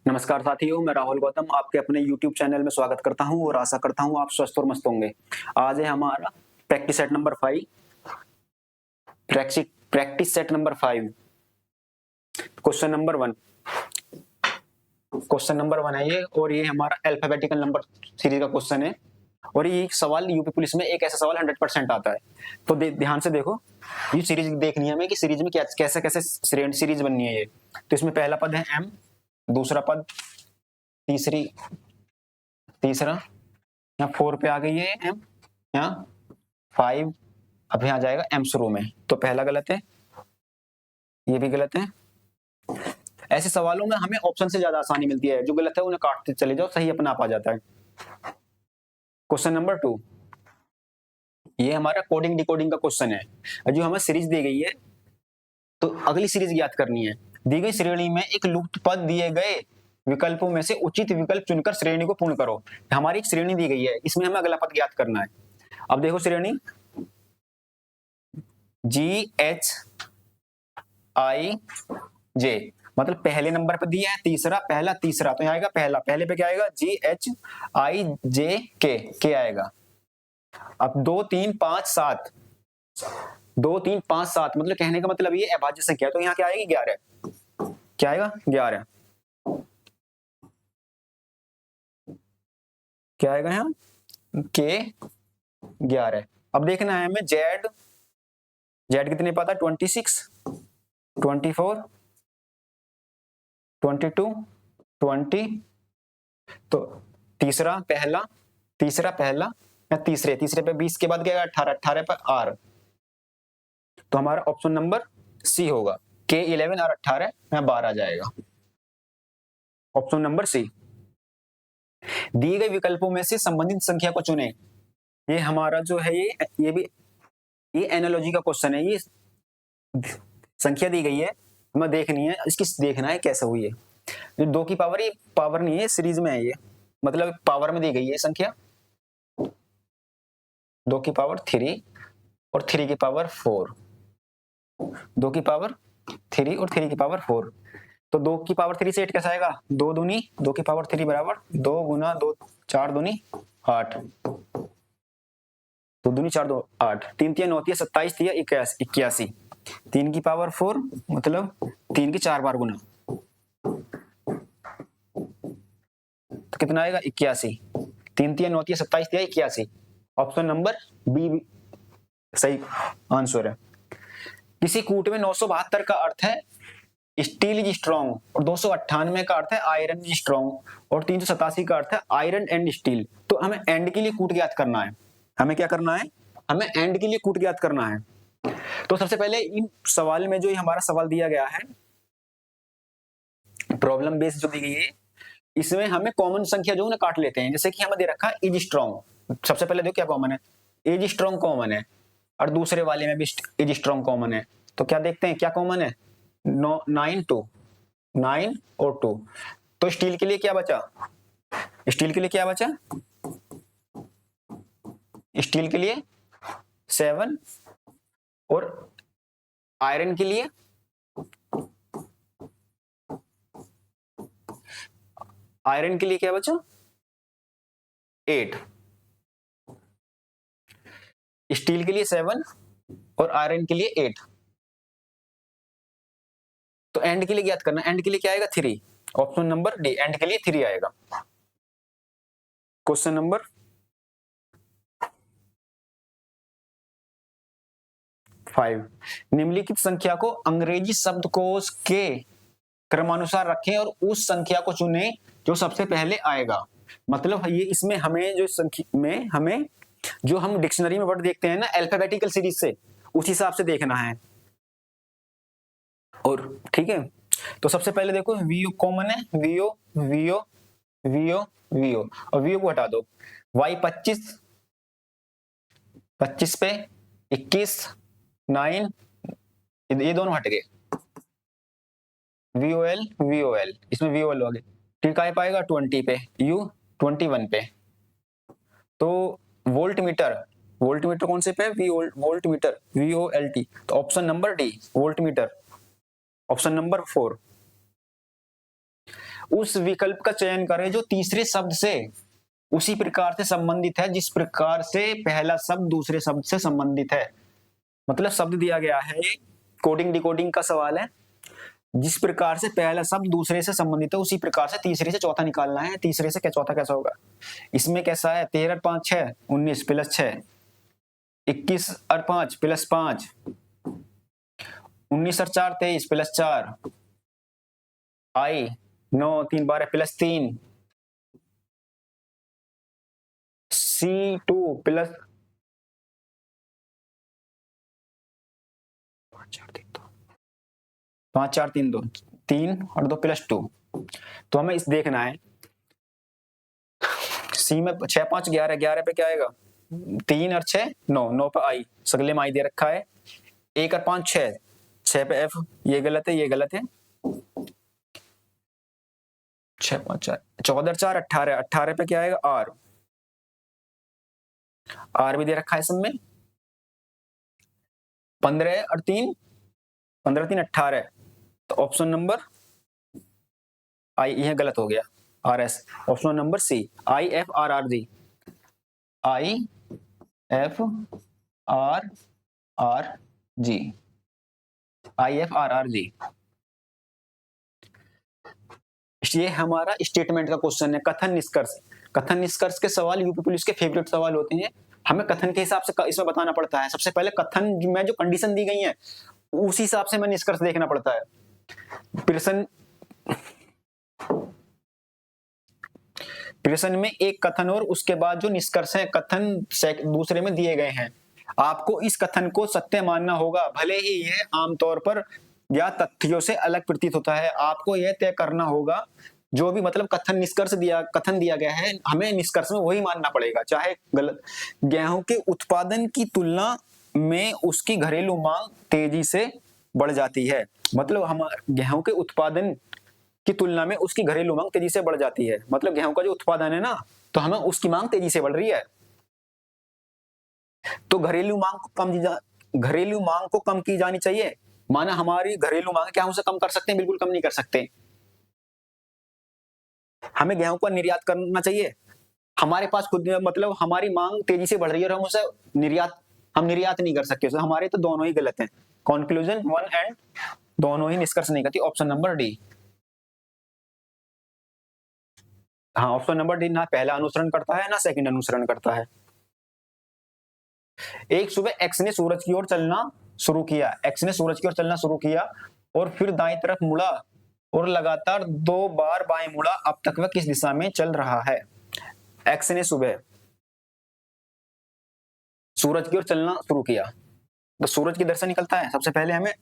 नमस्कार साथियों, मैं राहुल गौतम आपके अपने YouTube चैनल में स्वागत करता हूं और आशा करता हूं आप स्वस्थ और मस्त होंगे। आज है हमारा practice set number 5। Practice set number 5, question number 1। Question number 1 है ये, और ये हमारा अल्फाबेटिकल नंबर सीरीज का क्वेश्चन है। और ये सवाल यूपी पुलिस में एक ऐसा सवाल 100% आता है। तो ध्यान से देखो, ये सीरीज देखनी है हमें कि सीरीज में कैसे कैसे सीरीज बननी है ये। तो इसमें पहला पद है M, दूसरा पद तीसरा यहाँ 4 पे आ गई है M, यहाँ 5, अब यहाँ जाएगा M शुरू में। तो पहला गलत है, ये भी गलत है। ऐसे सवालों में हमें ऑप्शन से ज्यादा आसानी मिलती है, जो गलत है उन्हें काटते चले जाओ, सही अपना आप आ जाता है। क्वेश्चन नंबर 2, ये हमारा कोडिंग डिकोडिंग का क्वेश्चन है। जो हमें सीरीज दी गई है तो अगली सीरीज ज्ञात करनी है। दी गई श्रेणी में एक लुप्त पद दिए गए विकल्पों में से उचित विकल्प चुनकर श्रेणी को पूर्ण करो। हमारी एक श्रेणी दी गई है, इसमें हमें अगला पद ज्ञात करना है। अब देखो श्रेणी GHIJ, मतलब पहले नंबर पे दिया है तीसरा, पहला तीसरा, तो यहाँ आएगा पहला, पहले पे क्या आएगा GHIJK आएगा। अब 2 3 5 7, 2 3 5 7 मतलब कहने का मतलब ये अभाज्य संख्या, तो यहाँ क्या आएगी 11। क्या आएगा 11, क्या आएगा यहाँ K 11। अब देखना है हमें Z कितने पता, 26 24 22 20। तो तीसरा पहला या तीसरे पे 20 के बाद क्या आएगा 18 पर R। तो हमारा ऑप्शन नंबर C होगा, K 11 और 18 में 12 आ जाएगा। Option number C। दिए गए विकल्पों में से संबंधित संख्या को चुनें। ये हमारा जो है ये एनालॉजी का क्वेश्चन है। ये संख्या दी गई है, हमें देखनी है, इसकी देखना है कैसे हुई है। 2 की पावर, ये पावर नहीं है, सीरीज में है ये, मतलब पावर में दी गई है संख्या। 2 की पावर 3 और 3 की पावर 4, 2 की पावर 3 और 3 की पावर 4। तो 2 की पावर 3 से 8 कैसा आएगा, 2 दूनी 2 की पावर 3 बराबर 2 गुना 2 4 दूनी 8, 2 दूनी 4 2 8, 3 3 9 27 81, 3 की पावर 4 मतलब 3 की 4 बार गुना, तो कितना आएगा 81। 3 3 9 27 81। ऑप्शन नंबर बी सही आंसर है। किसी कूट में 972 का अर्थ है स्टील इज स्ट्रॉन्ग, और 298 का अर्थ है आयरन इज स्ट्रॉन्ग, और 387 का अर्थ है आयरन एंड स्टील। तो हमें एंड के लिए कूट ज्ञात करना है। हमें क्या करना है, हमें एंड के लिए कूट ज्ञात करना है। तो सबसे पहले इन सवाल में जो हमारा सवाल दिया गया है, प्रॉब्लम बेस्ड जो दी गई है, इसमें हमें कॉमन संख्या जो है काट लेते हैं। जैसे कि हमें दे रखा है इज स्ट्रॉन्ग, सबसे पहले देखो क्या कॉमन है, इज स्ट्रॉन्ग कॉमन है, और दूसरे वाले में भी इज स्ट्रॉन्ग कॉमन है। तो क्या देखते हैं क्या कॉमन है, 9 और 2। तो स्टील के लिए क्या बचा, स्टील के लिए क्या बचा, स्टील के लिए 7, और आयरन के लिए क्या बचा 8। स्टील के लिए 7 और आयरन के लिए 8। तो एंड के लिए ज्ञात करना, एंड के लिए क्या आएगा 3। ऑप्शन नंबर डी, एंड के लिए 3 आएगा। क्वेश्चन नंबर 5, निम्नलिखित संख्या को अंग्रेजी शब्दकोश के क्रमानुसार रखें और उस संख्या को चुनें जो सबसे पहले आएगा। मतलब ये इसमें हमें जो संख्या में हमें जो हम डिक्शनरी में वर्ड देखते हैं ना अल्फाबेटिकल सीरीज से, उस हिसाब से देखना है। और ठीक है, तो सबसे पहले देखो वीओ कॉमन है, वीओ वीओ वीओ वीओ, और वीओ को हटा दो। वाई 25 पे 21 9, ये दोनों हट गए। वीओएल इसमें वीओएल हो गए। ठीक है, पाएगा 20 पे, यू 21 पे। तो वोल्ट मीटर कौन से पे, वोल्ट मीटर VOLT। तो option number D volt meter, option number 4। उस विकल्प का चयन करें जो तीसरे शब्द से उसी प्रकार से संबंधित है जिस प्रकार से पहला शब्द दूसरे शब्द से संबंधित है। मतलब शब्द दिया गया है, ये कोडिंग डिकोडिंग का सवाल है। जिस प्रकार से पहला शब्द दूसरे से संबंधित है उसी प्रकार से तीसरे से चौथा निकालना है। तीसरे से क्या चौथा कैसा होगा? इसमें कैसा है? 13 5 6 19 प्लस 6 21 और 5 प्लस 5 19 और 4 23 प्लस 4 आई 9 3 12 प्लस 3 C2 प्लस 5 4 3 2 3 और 2 प्लस 2। तो हमें इस देखना है सी में 6 5 11 11 पे क्या आएगा? 3 और 6 9 9 पे आई, सगले में आई दे रखा है। 1 और 5 6 6 पे एफ, ये गलत है ये गलत है। 6 5 4 14 और 4 18 18 पे क्या आएगा? आर, आर भी दे रखा है सब में। 15 और 3 15 3 18, तो ऑप्शन नंबर आई, यह गलत हो गया, R S. Option number C I F R R G, I F R R G, I F R R G. ये हमारा स्टेटमेंट का क्वेश्चन है। कथन निष्कर्ष, कथन निष्कर्ष के सवाल यूपी पुलिस के फेवरेट सवाल होते हैं। हमें कथन के हिसाब से इसमें बताना पड़ता है। सबसे पहले कथन में जो कंडीशन दी गई है उस हिसाब से हमें निष्कर्ष देखना पड़ता है। प्रश्न में एक कथन और उसके बाद जो निष्कर्ष है कथन दूसरे में दिए गए हैं। आपको इस कथन को सत्य मानना होगा, भले ही यह आमतौर पर या तथ्यों से अलग प्रतीत होता है। आपको यह तय करना होगा जो भी मतलब कथन दिया गया है, हमें निष्कर्ष में वही मानना पड़ेगा, चाहे गलत। गेहूं के उत्पादन की तुलना में उसकी घरेलू मांग तेजी से बढ़ जाती है। मतलब हम गेहूं के उत्पादन की तुलना में उसकी घरेलू मांग तेजी से बढ़ जाती है। मतलब गेहूं का जो उत्पादन है ना, तो हमें उसकी मांग तेजी से बढ़ रही है। तो घरेलू मांग को कम की जानी चाहिए। माना हमारी घरेलू मांग क्या हम उसे कम कर सकते हैं? बिल्कुल कम नहीं कर सकते। हमें गेहूं का निर्यात करना चाहिए। हमारे पास खुद मतलब हमारी मांग तेजी से बढ़ रही है और हम निर्यात नहीं कर सकते। तो हमारे तो दोनों ही गलत हैं। कंक्लूजन 1 एंड दोनों ही निष्कर्ष नहीं करती। Option number D. हाँ, ऑप्शन नंबर डी ना पहला अनुसरण करता है ना सेकंड अनुसरण करता है। एक सुबह एक्स ने सूरज की ओर चलना शुरू किया। एक्स ने सूरज की ओर चलना शुरू किया और फिर दाईं तरफ मुड़ा और लगातार 2 बार बाएं मुड़ा। अब तक वह किस दिशा में चल रहा है? एक्स ने सुबह सूरज की ओर चलना शुरू किया, तो सूरज की दर्शन निकलता है। सबसे पहले हमें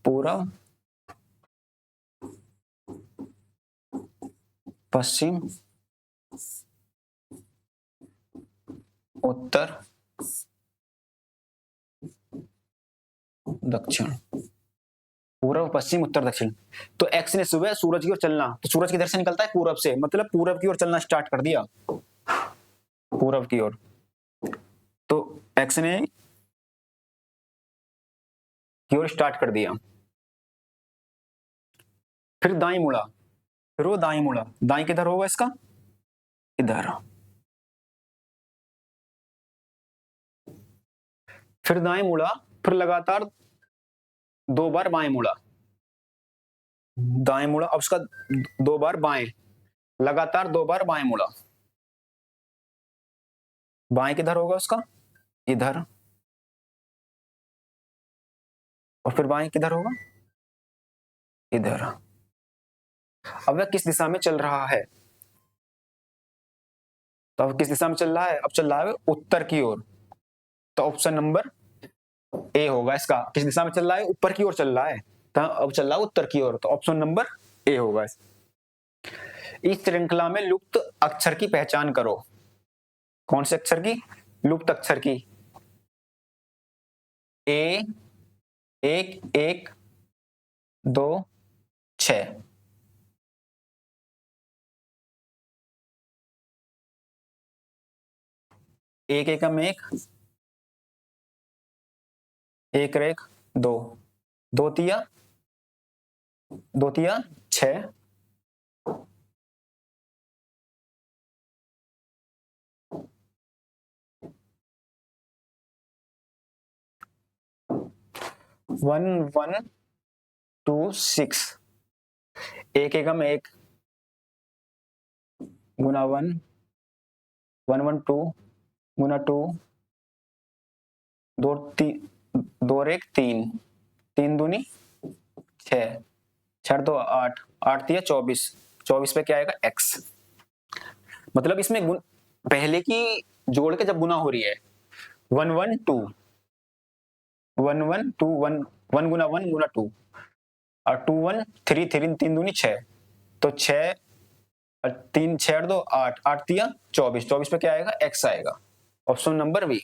पूरब पश्चिम उत्तर दक्षिण, पूर्व पश्चिम उत्तर दक्षिण। तो एक्स ने सुबह सूरज की ओर चलना, तो सूरज की दर्शन निकलता है पूरब से, मतलब पूरब की ओर चलना स्टार्ट कर दिया, पूरब की ओर। तो एक्स ने की ओर स्टार्ट कर दिया। फिर दाएं मुड़ा, फिर वो दाएं मुड़ा। दाएं किधर होगा इसका? इधर। फिर दाएं मुड़ा, फिर लगातार 2 बार बाएं मुड़ा। दाएं मुड़ा, अब उसका 2 बार बाएं, लगातार 2 बार बाएं मुड़ा। बाएं किधर होगा उसका? इधर। और फिर बाएं किधर होगा? इधर। अब वह किस दिशा में चल रहा है? तो अब किस दिशा में चल रहा है? अब चल रहा है उत्तर की ओर। तो ऑप्शन नंबर ए होगा इसका। किस दिशा में चल रहा है? ऊपर की ओर चल रहा है, तो अब चल रहा है उत्तर की ओर, तो ऑप्शन नंबर ए होगा। इस श्रृंखला में लुप्त अक्षर की पहचान करो। कौन से अक्षर की? लुप्त अक्षर की। ए 1 1 2 6। एक एकम एक, एक रेख 2, 2 तिया 2 तिया 6, 1 1 2 6, एक एकम 1 गुना 1 1 1 2 गुना 2, 2 3 2 और 1 3, 3 दूनी 6, 6 2 8, 8 तिया 24, 24 पे क्या आएगा x। मतलब इसमें पहले की जोड़ के जब गुना हो रही है 1 1 2 1 1 2 1 1 गुना 1 गुना 2 और 2 1 3 3 3 दूनी 6, तो 6 और 3 6 2 8, 8 तिया 24, 24 पे क्या आएगा x आएगा। Option number B.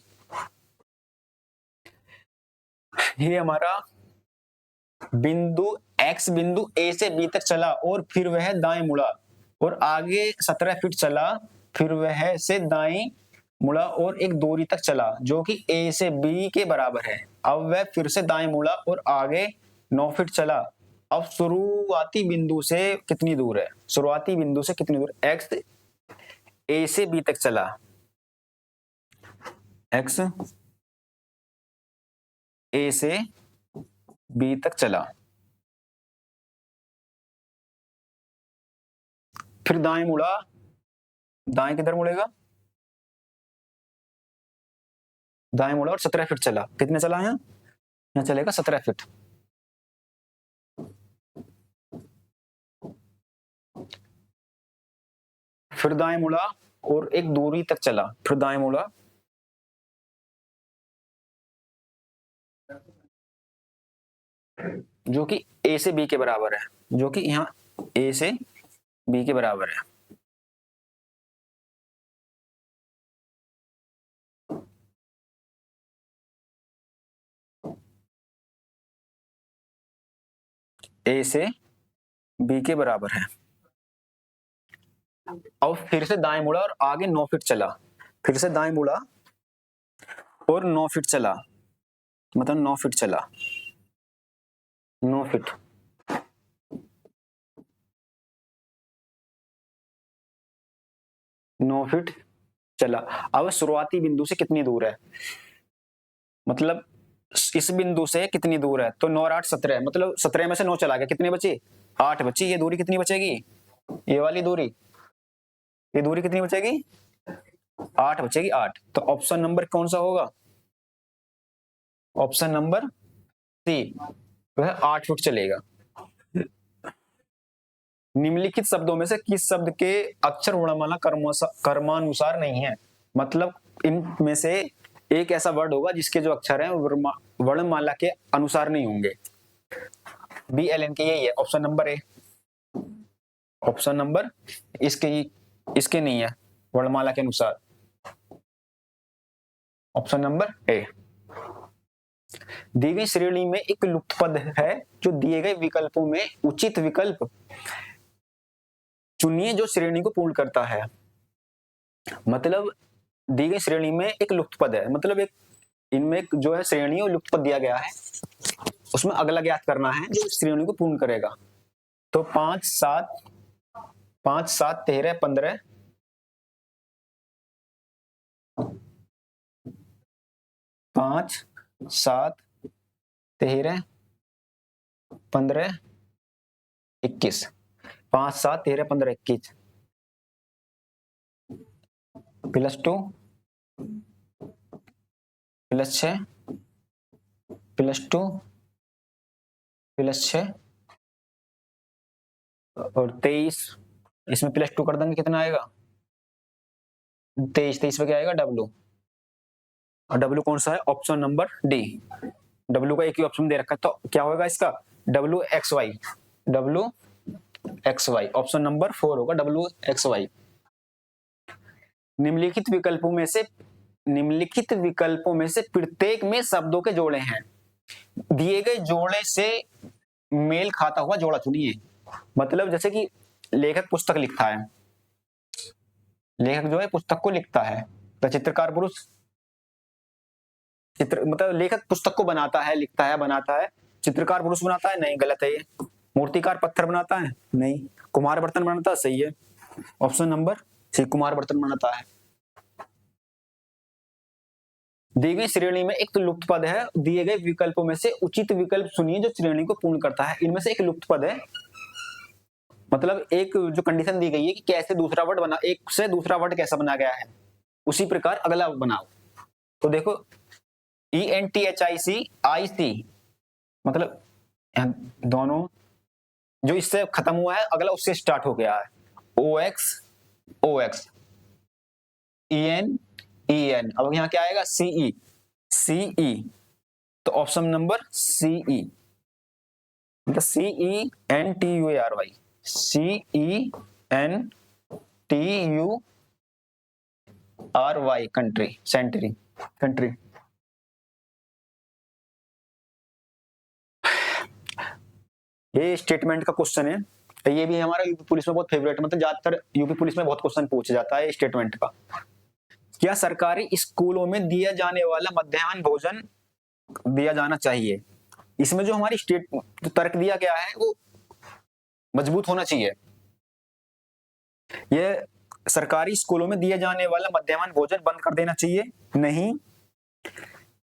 ये हमारा बिंदु x बिंदु A से B तक चला और फिर वह दाएं मुड़ा और आगे 17 फीट चला, फिर वह से दाएं मुड़ा और एक दूरी तक चला जो कि A से B के बराबर है। अब वह फिर से दाएं मुड़ा और आगे 9 फीट चला। अब शुरुआती बिंदु से कितनी दूर है? शुरुआती बिंदु से कितनी दूर? x A से B तक चला, x A से B तक चला, फिर दाएं मुड़ा, दाएं किधर मुड़ेगा? दाएं मुड़ा और 17 फीट चला। कितने चला है? यहाँ चलेगा 17 फीट। फिर दाएं मुड़ा और एक दूरी तक चला, फिर दाएं मुड़ा, जो कि A से B के बराबर है, जो कि यहाँ A से B के बराबर है। A से B के बराबर है। अब फिर से दाएं मुड़ा और आगे 9 फीट चला, फिर से दाएं मुड़ा और 9 फीट चला, मतलब 9 फीट चला, 9 फीट, 9 फीट चला। अब शुरुआती बिंदु से कितनी दूर है? मतलब इस बिंदु से कितनी दूर है? तो 9 और 8 17, मतलब 17 में से 9 चला गया, कितने बचे? 8 बची। ये दूरी कितनी बचेगी? ये वाली दूरी, ये दूरी कितनी बचेगी? 8 बचेगी, 8। तो ऑप्शन नंबर कौन सा होगा? ऑप्शन नंबर सी, वह 8 फुट चलेगा। निम्नलिखित शब्दों में से किस शब्द के अक्षर वर्णमाला क्रमानुसार नहीं है? मतलब इनमें से एक ऐसा वर्ड होगा जिसके जो अक्षर हैं वर्णमाला के अनुसार नहीं होंगे। बी एल एन के यही है, option number A. Option number इसके नहीं है वर्णमाला के अनुसार, ऑप्शन नंबर ए। दी गई श्रेणी में एक लुप्त पद है जो दिए गए विकल्पों में उचित विकल्प चुनिए जो श्रेणी को पूर्ण करता है। मतलब दी गई श्रेणी में एक लुप्त पद है, मतलब एक इनमें जो है श्रेणी और लुप्त पद दिया गया है, उसमें अगला ज्ञात करना है जो श्रेणी को पूर्ण करेगा। तो 5 7 13 15, 5 7 13 15 21, 5 7 13 15 21 +2 +6 +2 +6 और 23, इसमें +2 कर देंगे, कितना आएगा? 23, 23 पे क्या आएगा? W। और W कौन सा है? Option number D. W का एक ही ऑप्शन दे रखा है, तो क्या होगा इसका? WXY, WXY, ऑप्शन नंबर 4 होगा WXY। निम्नलिखित विकल्पों में से प्रत्येक में शब्दों के जोड़े हैं। दिए गए जोड़े से मेल खाता हुआ जोड़ा चुनिए। मतलब जैसे कि लेखक पुस्तक लिखता है, लेखक जो है पुस्तक को लिखता है, तो चित्रकार पुरुष मतलब लेखक पुस्तक को बनाता है, लिखता है, बनाता है, चित्रकार पुरुष बनाता है? नहीं, गलत है ये। मूर्तिकार पत्थर बनाता है? नहीं। कुम्हार बर्तन बनाता है? सही है, ऑप्शन नंबर सी, कुम्हार बर्तन बनाता है। दी गई श्रेणी में एक तो लुप्त पद है, दिए गए विकल्पों में से उचित विकल्प चुनिए जो श्रेणी को पूर्ण करता है। इनमें से एक लुप्त पद है, मतलब एक जो कंडीशन दी गई है कि कैसे दूसरा वर्ड बना, एक से दूसरा वर्ड कैसा बना गया है, उसी प्रकार अगला बनाओ। तो देखो ENTHIC मतलब दोनों जो इससे खत्म हुआ है, अगला उससे स्टार्ट हो गया है। OX EN, अब यहाँ क्या आएगा? CE। तो ऑप्शन नंबर CE, मतलब CENTURY कंट्री, कंट्री। ये स्टेटमेंट का क्वेश्चन है, ये भी हमारा यूपी पुलिस में बहुत फेवरेट, मतलब ज्यादातर यूपी पुलिस में बहुत क्वेश्चन पूछा जाता है स्टेटमेंट का। क्या सरकारी स्कूलों में दिया जाने वाला मध्याह्न भोजन दिया जाना चाहिए? इसमें जो हमारी जो तर्क दिया गया है वो मजबूत होना चाहिए। ये सरकारी स्कूलों में दिए जाने वाला मध्याह्न भोजन बंद कर देना चाहिए? नहीं।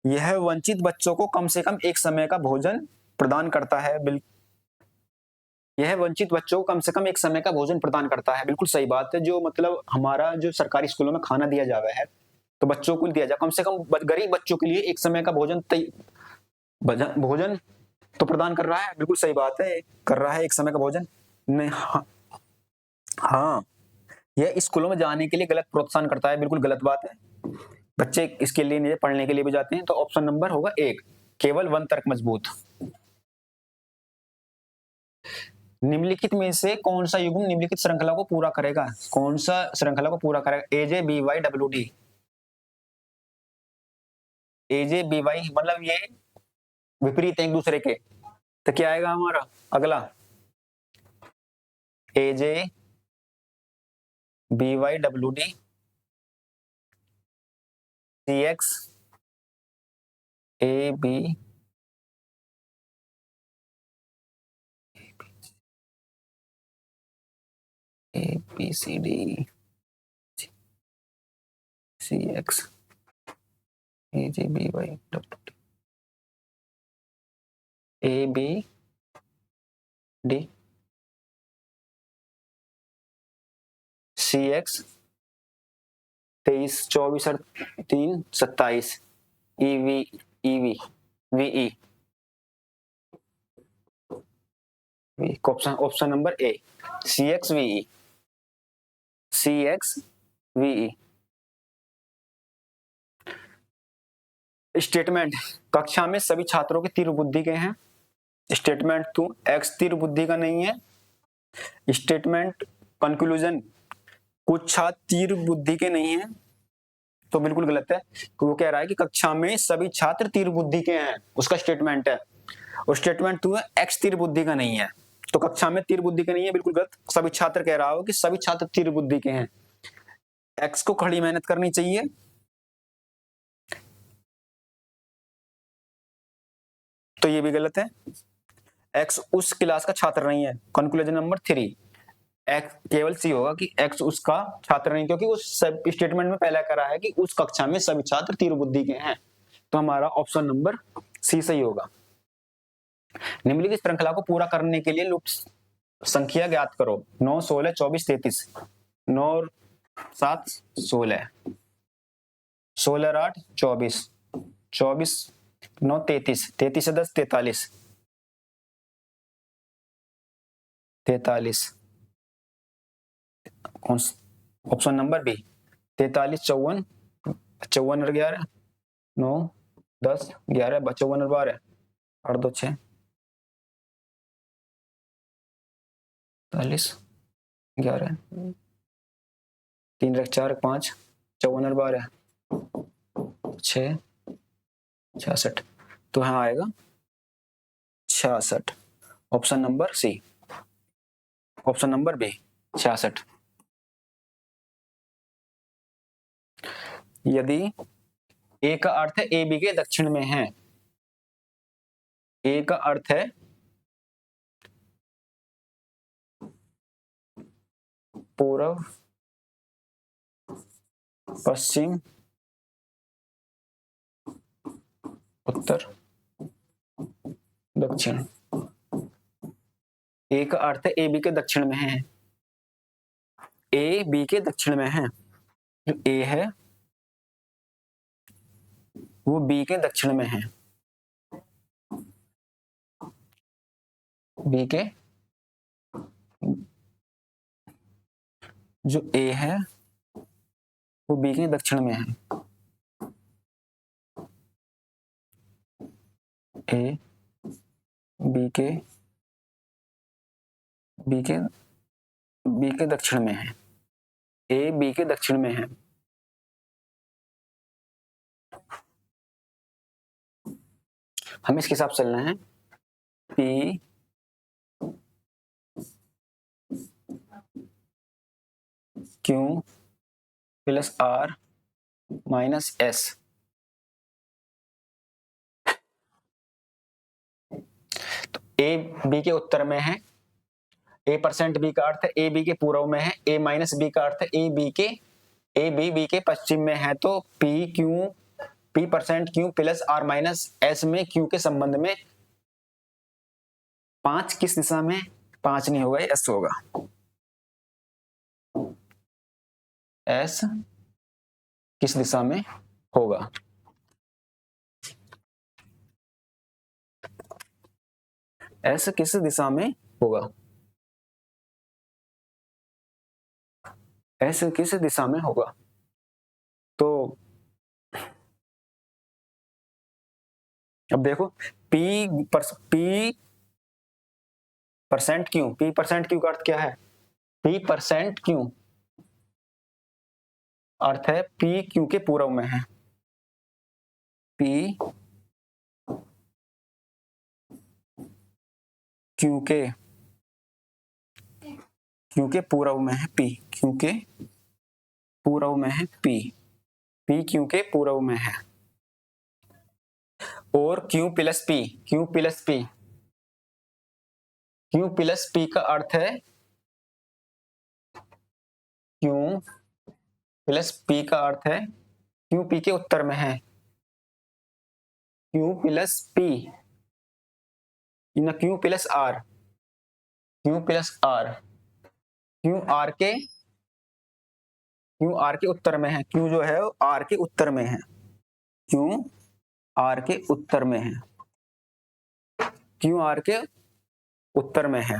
यह वंचित बच्चों को कम से कम एक समय का भोजन प्रदान करता है। यह वंचित बच्चों को कम से कम एक समय का भोजन प्रदान करता है, बिल्कुल सही बात है। जो मतलब हमारा जो सरकारी स्कूलों में खाना दिया जा रहा है, तो बच्चों को दिया जाए कम से कम, गरीब बच्चों के लिए एक समय का भोजन तो प्रदान कर रहा है, बिल्कुल सही बात है, कर रहा है एक समय का भोजन। नहीं, हाँ, यह स्कूलों में जाने के लिए गलत प्रोत्साहन करता है, बिल्कुल गलत बात है। बच्चे इसके लिए नहीं, पढ़ने के लिए भी जाते हैं। तो ऑप्शन नंबर होगा 1, केवल 1 तर्क मजबूत। निम्नलिखित में से कौन सा युग्म निम्नलिखित श्रृंखला को पूरा करेगा? कौन सा श्रृंखला को पूरा करेगा? AJBYWD। AJBY मतलब ये विपरीत है एक दूसरे के, तो क्या आएगा हमारा अगला? AJBYWD CX AB ABCD CX AJBYWD ABD CX 23 24 और 3 27 EV VE। Option number A CXVE। Statement कक्षा में सभी छात्रों के तीव्र बुद्धि के हैं। स्टेटमेंट 2 X तीव्र बुद्धि का नहीं है। स्टेटमेंट कंक्लूजन कुछ छात्र तीव्र बुद्धि के नहीं है, तो बिल्कुल गलत है। वो कह रहा है कि कक्षा में सभी छात्र तीव्र बुद्धि के हैं, उसका स्टेटमेंट है। और स्टेटमेंट 2 है X तीव्र बुद्धि का नहीं है, तो कक्षा में तीव्र बुद्धि के नहीं है, बिल्कुल गलत। सभी छात्र कह रहा हो कि सभी छात्र तीव्र बुद्धि के हैं। X को खड़ी मेहनत करनी चाहिए, तो ये भी गलत है। X उस क्लास का छात्र नहीं है। कंक्लूजन नंबर 3 X केवल C होगा कि X उसका छात्र नहीं, क्योंकि उस स्टेटमेंट में पहला कह रहा है कि उस कक्षा में सभी छात्र तीव्र बुद्धि के हैं, तो हमारा ऑप्शन नंबर C सही होगा। निम्नलिखित श्रृंखला को पूरा करने के लिए लुप्त संख्या ज्ञात करो। 9 16 24 33। 9 7 16, 16 8 24, 24 9 33, 33 से 10 43, 43। ऑप्शन नंबर बी 43 54, 54 और 11 9 10 11 54 और 12 8 2 6 40 11 3 रख 4 5 54 और 12 6 66, तो यहाँ आएगा 66। Option number C, option number B 66। यदि ए का अर्थ है ए बी के दक्षिण में है, ए का अर्थ है पूर्व, पश्चिम, उत्तर, दक्षिण। ए का अर्थ है ए बी के दक्षिण में है, ए बी के दक्षिण में है। जो ए है वो बी के दक्षिण में है, बी के, जो ए है वो बी के दक्षिण में है। ए बी के दक्षिण में है, ए बी के दक्षिण में है। हमें इसके हिसाब से चलना है। P Q plus R minus S. तो ए बी के उत्तर में है, ए परसेंट बी का अर्थ है ए बी के पूर्व में है, ए माइनस बी का अर्थ है ए बी के पश्चिम में है। तो P percent Q plus R minus S में क्यू के संबंध में 5 किस दिशा में, 5 नहीं होगा, एस होगा। एस किस दिशा में होगा? एस किस दिशा में होगा? एस किस दिशा में होगा? तो अब देखो P percent Q, P percent Q का अर्थ क्या है? पी परसेंट क्यू अर्थ है पी क्यू के पूर्व में है, पी क्यू के पूर्व में है, पी क्यू के पूर्व में है, पी क्यू के पूर्व में है। और क्यू प्लस पी का अर्थ है, क्यू प्लस पी का अर्थ है क्यू पी के उत्तर में है, क्यू प्लस पी ना Q plus R, Q R के उत्तर में है, क्यू जो है आर के उत्तर में है, क्यू आर के उत्तर में है, क्यू आर के उत्तर में है।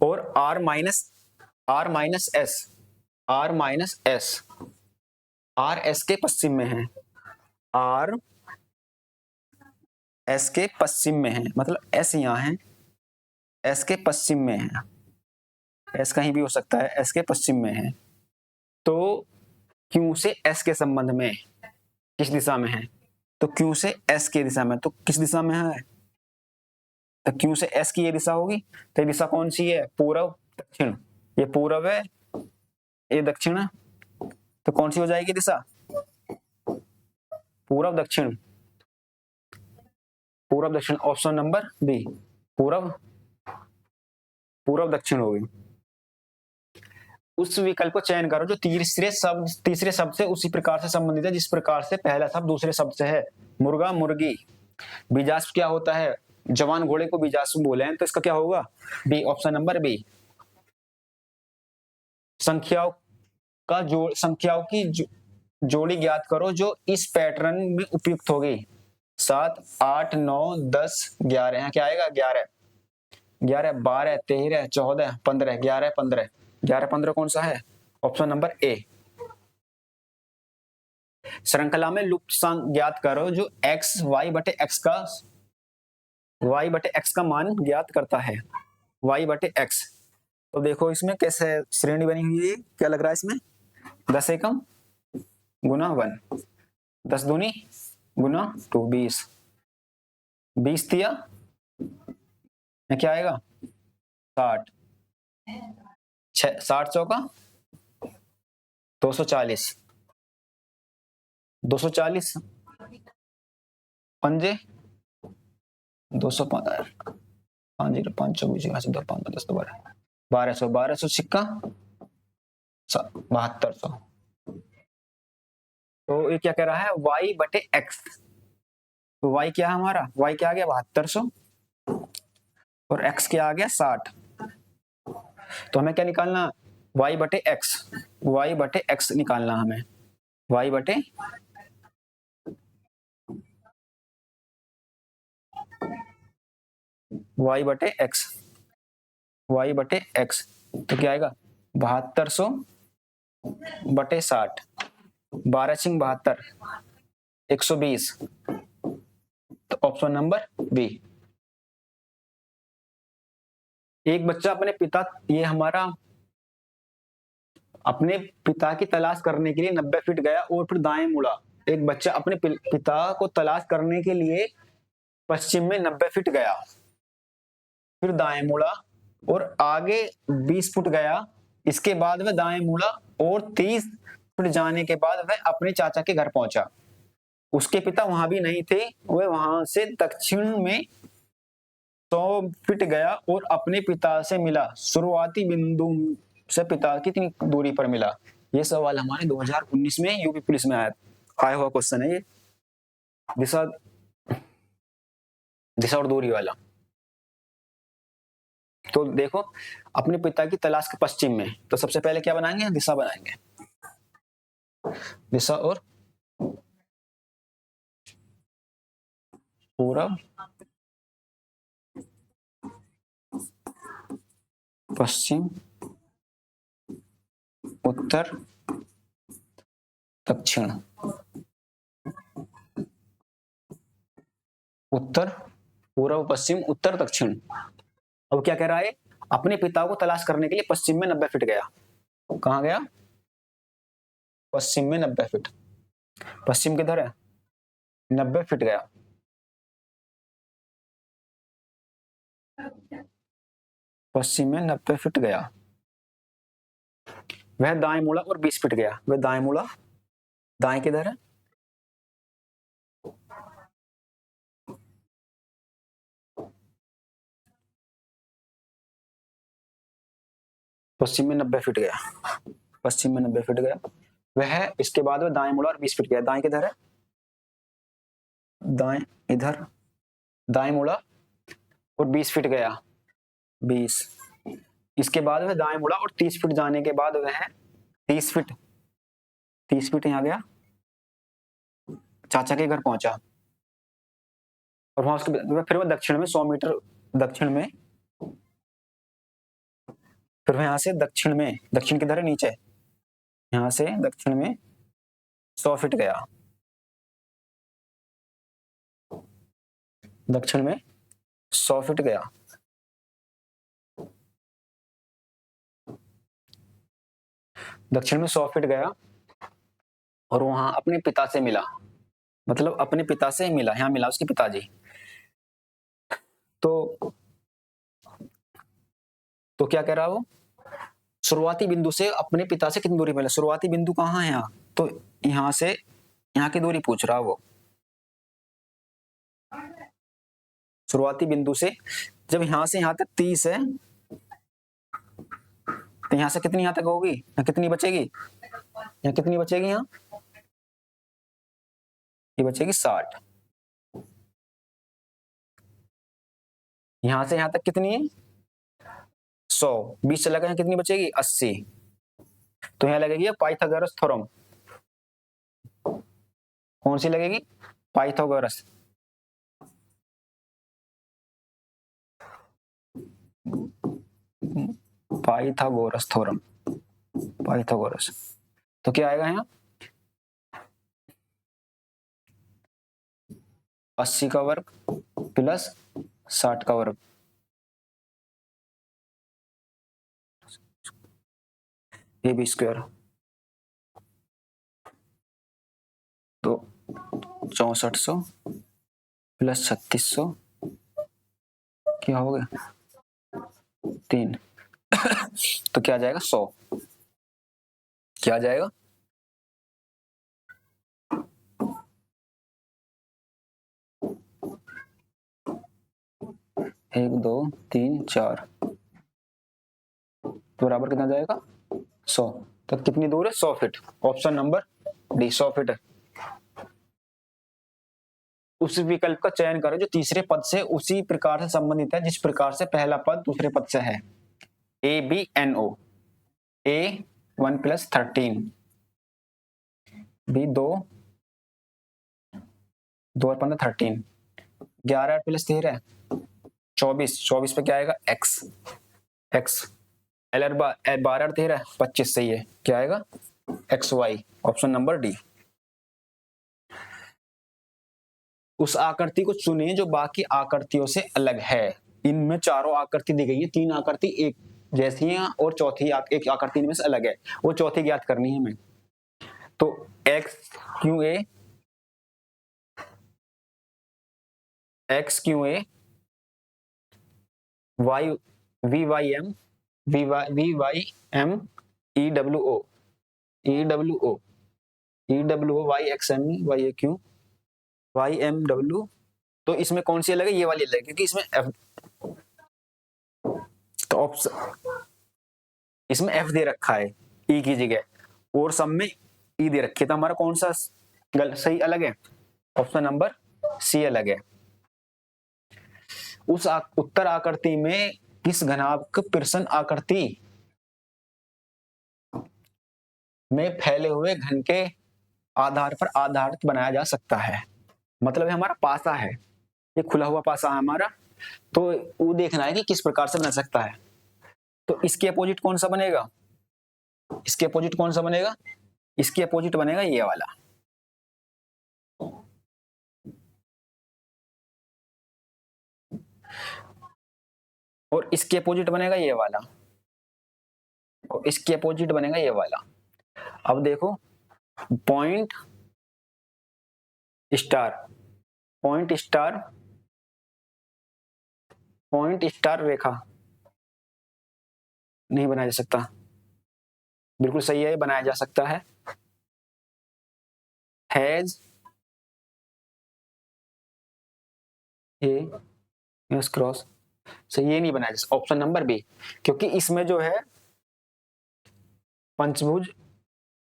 और R minus S R S के पश्चिम में है, आर एस के पश्चिम में है, मतलब एस यहां है, एस के पश्चिम में है, एस कहीं भी हो सकता है, एस के पश्चिम में है। तो क्यू से एस के संबंध में किस दिशा में है? तो क्यू से एस की दिशा में, तो किस दिशा में है? तो क्यू से एस की ये दिशा होगी, तो ये दिशा कौन सी है? पूर्व दक्षिण, ये पूर्व है, ये दक्षिण है, तो कौन सी हो जाएगी दिशा? पूर्व दक्षिण, ऑप्शन नंबर बी, पूर्व दक्षिण होगी। उस विकल्प को चयन करो जो तीसरे शब्द से उसी प्रकार से संबंधित है जिस प्रकार से पहला शब्द दूसरे शब्द से है। मुर्गा, मुर्गी। बीजास्प क्या होता है? जवान घोड़े को बीजास्प बोले हैं, तो इसका क्या होगा? B, option number B. संख्याओं की जोड़ी ज्ञात करो जो इस पैटर्न में उपयुक्त होगी। 7, 8, 9, 10, 11। यहाँ क्या आएगा? 11, 12, 13, 14, 15, 11, 15, 11, 15 कौन सा है? Option number A. श्रृंखला में लुप्त संख्या ज्ञात करो जो x y बटे x का मान ज्ञात करता है, y बटे x। तो देखो इसमें कैसे श्रेणी बनी हुई है, क्या लग रहा है इसमें? 10 एकम गुना 1, 10 दूनी गुना 2, 20, 20 दिया क्या आएगा? 60, 60 चौका 240, 240 पंजे 205, 5 0 5 24 12 1200 सिक्का 7200। तो ये क्या कह रहा है, y बटे x। तो y क्या है हमारा, y क्या आ गया 7200 और x क्या आ गया 60। तो हमें क्या निकालना, y बटे x, y बटे x निकालना हमें, y बटे y बटे x, y बटे x। तो क्या आएगा 7200 बटे 60, 12 छिंग 72, 120। तो ऑप्शन नंबर बी। एक बच्चा अपने पिता, ये हमारा अपने पिता की तलाश करने के लिए 90 फीट गया और फिर दाएं मुड़ा। एक बच्चा अपने पिता को तलाश करने के लिए पश्चिम में 90 फीट गया, फिर दाएं मुड़ा और आगे 20 फुट गया। इसके बाद वह दाएं मुड़ा और 30 फुट जाने के बाद वह अपने चाचा के घर पहुंचा। उसके पिता वहां भी नहीं थे, वह वहां से दक्षिण में 100 फीट गया और अपने पिता से मिला। शुरुआती बिंदु से पिता कितनी दूरी पर मिला। ये सवाल हमारे 2019 में यूपी पुलिस में आया हुआ क्वेश्चन है ये, दिशा दिशा और दूरी वाला। तो देखो, अपने पिता की तलाश के पश्चिम में, तो सबसे पहले क्या बनाएंगे, दिशा बनाएंगे, दिशा और पूरब पश्चिम उत्तर दक्षिण, उत्तर पूर्व पश्चिम उत्तर दक्षिण। अब क्या कह रहा है, अपने पिता को तलाश करने के लिए पश्चिम में 90 फीट गया। कहां गया, पश्चिम में 90 फीट। पश्चिम किधर है, 90 फीट गया। पश्चिम में 90 फीट गया, वह दाएं मुड़ा और 20 फीट गया। वह दाएं मुड़ा, दाएं किधर है, पश्चिम में 90 फीट गया, पश्चिम में 90 फीट गया वह। इसके बाद वह दाएं मुड़ा और 20 फीट गया। दाएं किधर है, दाएं इधर, दाएं मुड़ा और 20 फीट गया, 20। इसके बाद वह दाएं मुड़ा और 30 फीट जाने के बाद वह 30 फीट, 30 फीट यहाँ गया, चाचा के घर पहुंचा। और वहां उसके फिर वह दक्षिण में 100 मीटर दक्षिण में, फिर वह यहाँ से दक्षिण में, दक्षिण किधर है, नीचे, यहाँ से दक्षिण में 100 फीट गया, दक्षिण में 100 फीट गया। दक्षिण में 100 फीट गया और वहां अपने पिता से मिला, मतलब अपने पिता से मिला, यहाँ मिला उसके पिताजी। तो क्या कह रहा वो, शुरुआती बिंदु से अपने पिता से कितनी दूरी मिला। शुरुआती बिंदु कहाँ है, यहाँ, तो यहाँ से यहाँ की दूरी पूछ रहा वो। शुरुआती बिंदु से जब यहाँ से यहाँ तक 30 है, तो यहाँ से कितनी यहाँ तक होगी, यहाँ कितनी बचेगी, यहाँ कितनी बचेगी, यहाँ ये बचेगी 60। यहाँ से यहाँ तक कितनी है, 100, 20 चला गया, यहाँ कितनी बचेगी, 80। तो यहाँ लगेगी पाइथागोरस थ्योरम। कौन सी लगेगी, पाइथागोरस, पाइथागोरस थ्योरम, पाइथागोरस। तो क्या आएगा यहाँ, 80 का वर्ग प्लस 60 का वर्ग, ए बी स्क्वायर। तो 6400 प्लस 3600 क्या हो गया, 3। तो क्या आ जाएगा, 100। क्या आ जाएगा, 1 2 3 4 तो बराबर कितना जाएगा, 100। तो कितनी दूर है? 100 feet. Option number D 100 feet है। उस विकल्प का चयन करो जो तीसरे पद से उसी प्रकार से संबंधित है जिस प्रकार से पहला पद दूसरे पद से है। A B N O. A 1 + 13, B 2, 2 और 15 13, 11 + 13 24, 24 पे क्या आएगा? एक्स। एक्स एल 12 13 25, सही है। क्या आएगा? X Y. Option number D. उस आकृति को चुने जो बाकी आकृतियों से अलग है। इनमें चारों आकृति दी गई है, 3 आकृति एक जैसी हैं और चौथी एक आकृति इनमें से अलग है, वो चौथी ज्ञात करनी है हमें। तो X Q A, X Q A, Y V Y M, V Y M, E W O, E W O, E W O, Y X M, Y A Q, Y M W. तो इसमें कौन सी अलग है? ये वाली अलग है, क्योंकि इसमें एफ, तो ऑप्शन इसमें एफ दे रखा है ई की जगह और सब में ई दे रखी है, तो हमारा कौन सा सही अलग है? ऑप्शन नंबर सी अलग है। उस उत्तर आकृति में किस घनाभ पियर्सन आकृति में फैले हुए घन के आधार पर आधारित बनाया जा सकता है? मतलब हमारा पासा है, ये खुला हुआ पासा है हमारा, तो वो देखना है कि किस प्रकार से बना सकता है। तो इसके अपोजिट कौन सा बनेगा? इसके अपोजिट कौन सा बनेगा? इसके अपोजिट बनेगा ये वाला। और इसके अपोजिट बनेगा ये वाला। और इसके अपोजिट बनेगा ये वाला। अब देखो, point star, point star, point star रेखा नहीं बनाया जा सकता। बिल्कुल सही है, बनाया जा सकता है। हैज ए क्रॉस, सही, ये नहीं बनाया जा सकता। ऑप्शन नंबर बी, क्योंकि इसमें जो है पंचभुज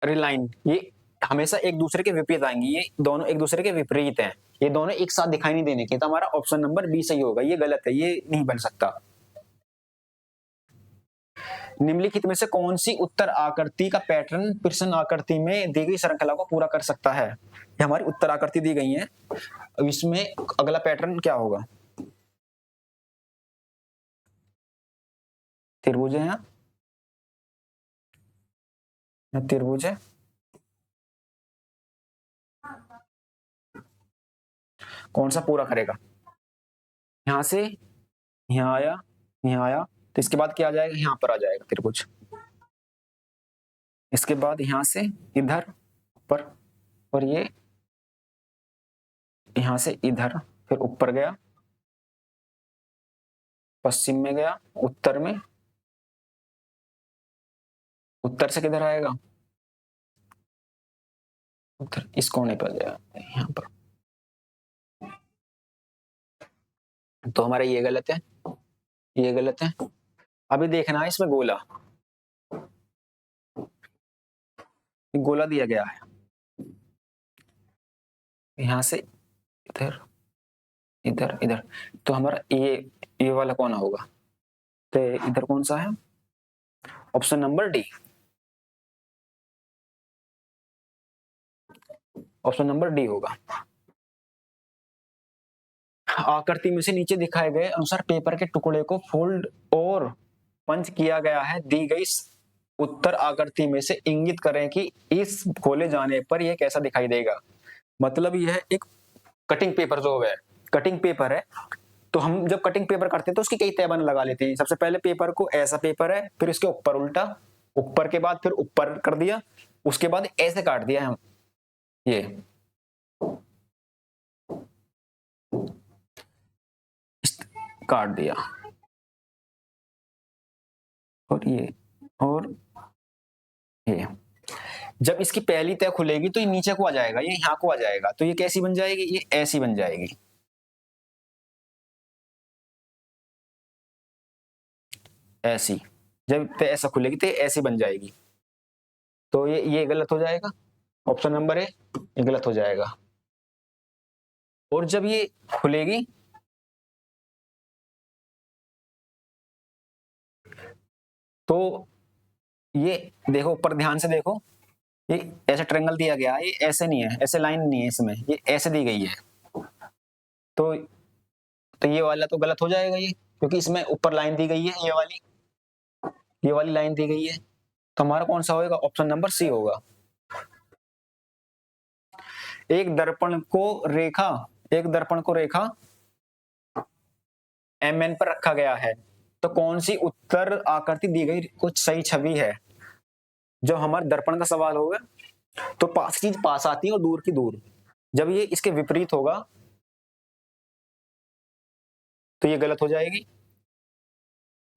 रिलाइन, ये हमेशा एक दूसरे के विपरीत आएंगी, ये दोनों एक दूसरे के विपरीत हैं, ये दोनों एक साथ दिखाई नहीं देने के, तो हमारा ऑप्शन नंबर बी सही होगा। ये गलत है, ये नहीं बन सकता। निम्नलिखित में से कौन सी उत्तर आकृति का पैटर्न पियर्सन आकृति में दी गई श्रृंखला को पूरा कर सकता है? ये हमारी उत्तर आकृति दी गई है, अब इसमें अगला पैटर्न क्या होगा? त्रिभुज है, त्रिभुज है, कौन सा पूरा करेगा? यहां से यहाँ आया, यहाँ आया, तो इसके बाद क्या आ जाएगा? यहाँ पर आ जाएगा त्रिभुज। इसके बाद यहाँ से इधर पर, और ये यहाँ से इधर, फिर ऊपर गया, पश्चिम में गया, उत्तर में, उत्तर से किधर आएगा? उत्तर इस कोने पर जाएगा, यहाँ पर। तो हमारा ये गलत है, ये गलत है। अभी देखना है इसमें गोला, गोला दिया गया है, यहाँ से इधर, इधर, इधर, तो हमारा ये वाला कौन होगा? तो इधर कौन सा है? Option number D, option number D होगा। आकृति में से नीचे दिखाए गए अनुसार पेपर के टुकड़े को फोल्ड और पंच किया गया है, दी गई उत्तर आकृति में से इंगित करें कि इस खोले जाने पर यह कैसा दिखाई देगा। मतलब यह एक कटिंग पेपर जो है, कटिंग पेपर है, तो हम जब कटिंग पेपर करते हैं तो उसकी कई तह लगा लेते हैं। सबसे पहले पेपर को, ऐसा पेपर है, फिर इसके ऊपर उल्टा, ऊपर के बाद फिर ऊपर कर दिया, उसके बाद ऐसे काट दिया हम, ये काट दिया, और ये, और ये। जब इसकी पहली तह खुलेगी तो ये नीचे को आ जाएगा, ये यहाँ को आ जाएगा, तो ये कैसी बन जाएगी? ये ऐसी बन जाएगी, ऐसी। जब तह ऐसा खुलेगी तो ऐसी बन जाएगी। तो ये गलत हो जाएगा, ऑप्शन नंबर ए ये गलत हो जाएगा। और जब ये खुलेगी तो ये देखो ऊपर ध्यान से देखो, ये ऐसा ट्रायंगल दिया गया है, ये ऐसे नहीं है, ऐसे लाइन नहीं है इसमें, ये ऐसे दी गई है। तो ये वाला तो गलत हो जाएगा ये, क्योंकि इसमें ऊपर लाइन दी गई है, ये वाली लाइन दी गई है। तो हमारा कौन सा होगा, ऑप्शन नंबर सी होगा। एक दर्पण को रेखा MN पर रखा गया है, तो कौन सी उत्तर आकृति दी गई कुछ सही छवि है। जो हमारे दर्पण का सवाल होगा तो पास की चीज पास आती है और दूर की दूर। जब ये इसके विपरीत होगा तो ये गलत हो जाएगी,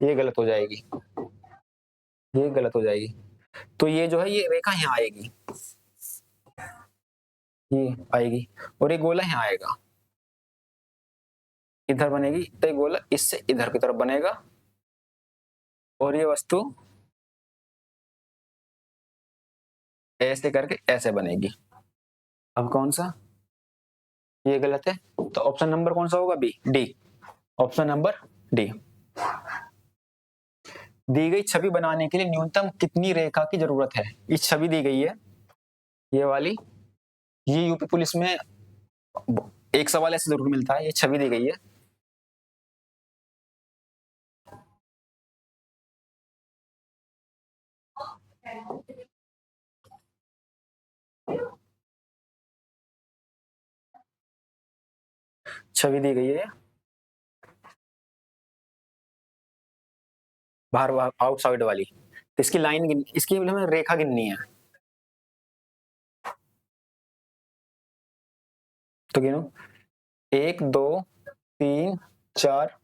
ये गलत हो जाएगी, ये गलत हो जाएगी। तो ये जो है ये रेखा यहाँ आएगी, ये आएगी, और ये गोला यहाँ आएगा, इधर बनेगी। तो ये गोला इससे इधर की तरफ बनेगा और ये वस्तु ऐसे करके ऐसे बनेगी। अब कौन सा, ये गलत है, तो ऑप्शन नंबर कौन सा होगा, B D, option number D. दी गई छवि बनाने के लिए न्यूनतम कितनी रेखा की जरूरत है। इस छवि दी गई है ये वाली, ये यूपी पुलिस में एक सवाल ऐसे जरूर मिलता है। ये छवि दी गई है, छवि दी गई है बाहर आउटसाइड वाली। तो इसकी लाइन इसकी हमें रेखा गिननी है। तो गिनो, 1 2 3 4,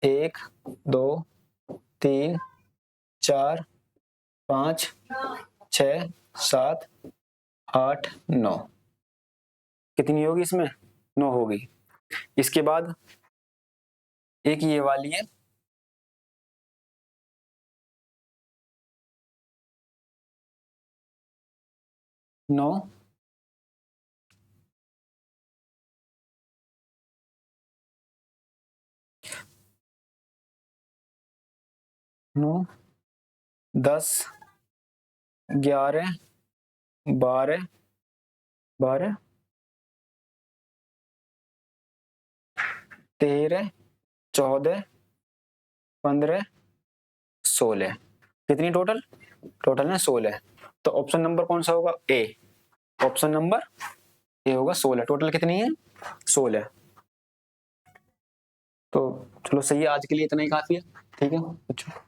1 2 3 4 5 6 7 8 9, कितनी होगी इसमें, 9 होगी। इसके बाद एक ये वाली है, नौ, नौ 10 11 12 12 13 14 15 16, कितनी टोटल, टोटल है 16। तो ऑप्शन नंबर कौन सा होगा, ए, ऑप्शन नंबर ए होगा 16। टोटल कितनी है, 16। तो चलो सही है, आज के लिए इतना ही काफी है। ठीक है बच्चों।